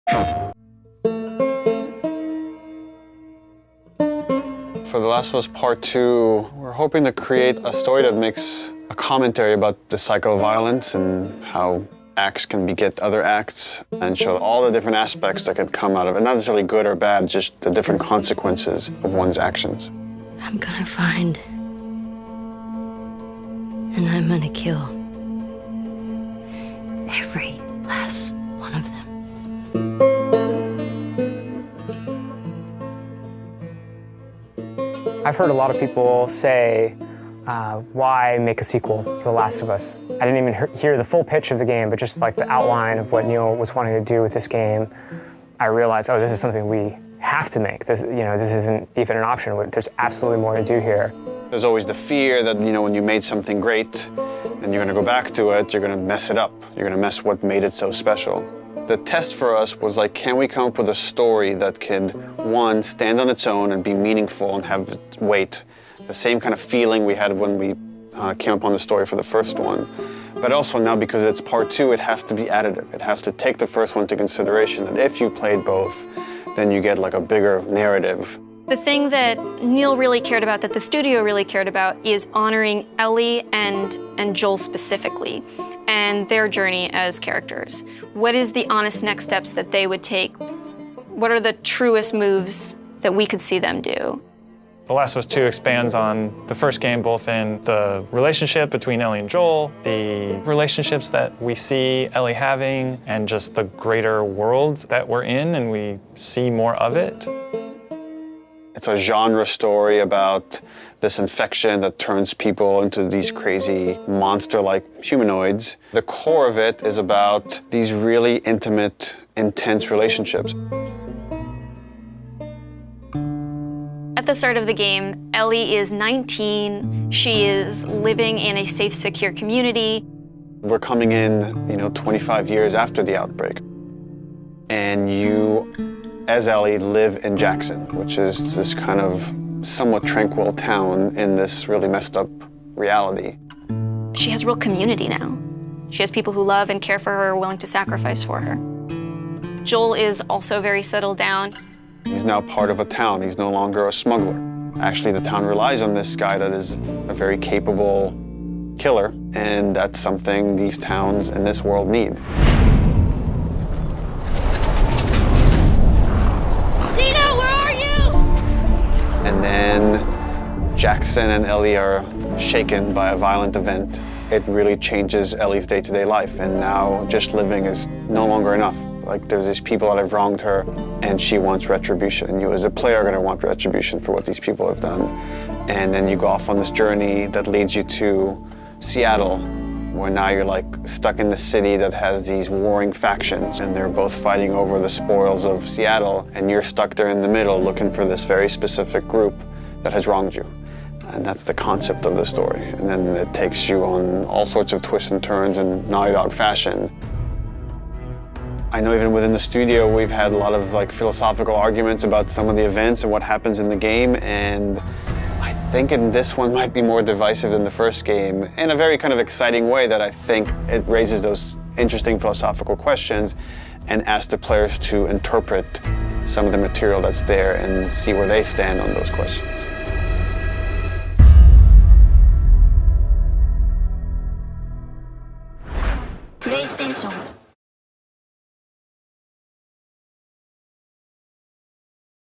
For The Last of Us Part 2, we're hoping to create a story that makes a commentary about the cycle of violence and how acts can beget other acts and show all the different aspects that can come out of it. Not necessarily good or bad, just the different consequences of one's actions. I'm gonna find, and I'm gonna kill every last one of them. I've heard a lot of people say, why make a sequel to The Last of Us? I didn't even hear the full pitch of the game, but just like the outline of what Neil was wanting to do with this game, I realized, oh, this is something we have to make. This, this isn't even an option. There's absolutely more to do here. There's always the fear that, when you made something great and you're gonna go back to it, you're gonna mess it up. You're gonna mess what made it so special. The test for us was like, can we come up with a story that could, one, stand on its own and be meaningful and have weight? The same kind of feeling we had when we came upon the story for the first one. But also now, because it's part 2, it has to be additive. It has to take the first one into consideration, that if you played both, then you get like a bigger narrative. The thing that Neil really cared about, that the studio really cared about, is honoring Ellie and Joel specifically, and their journey as characters. What is the honest next steps that they would take? What are the truest moves that we could see them do? The Last of Us 2 expands on the first game, both in the relationship between Ellie and Joel, the relationships that we see Ellie having, and just the greater world that we're in, and we see more of it. It's a genre story about this infection that turns people into these crazy monster-like humanoids. The core of it is about these really intimate, intense relationships. At the start of the game, Ellie is 19. She is living in a safe, secure community. We're coming in, 25 years after the outbreak. And you, as Ellie, live in Jackson, which is this kind of somewhat tranquil town in this really messed up reality. She has real community now. She has people who love and care for her, willing to sacrifice for her. Joel is also very settled down. He's now part of a town. He's no longer a smuggler. Actually, the town relies on this guy that is a very capable killer, and that's something these towns in this world need. Dina, where are you? And then Jackson and Ellie are shaken by a violent event. It really changes Ellie's day-to-day life, and now just living is no longer enough. Like, there's these people that have wronged her, and she wants retribution. And you as a player are going to want retribution for what these people have done. And then you go off on this journey that leads you to Seattle, where now you're like stuck in the city that has these warring factions, and they're both fighting over the spoils of Seattle, and you're stuck there in the middle looking for this very specific group that has wronged you. And that's the concept of the story. And then it takes you on all sorts of twists and turns in Naughty Dog fashion. I know even within the studio, we've had a lot of philosophical arguments about some of the events and what happens in the game, and I think in this one might be more divisive than the first game in a very kind of exciting way that I think it raises those interesting philosophical questions and asks the players to interpret some of the material that's there and see where they stand on those questions. PlayStation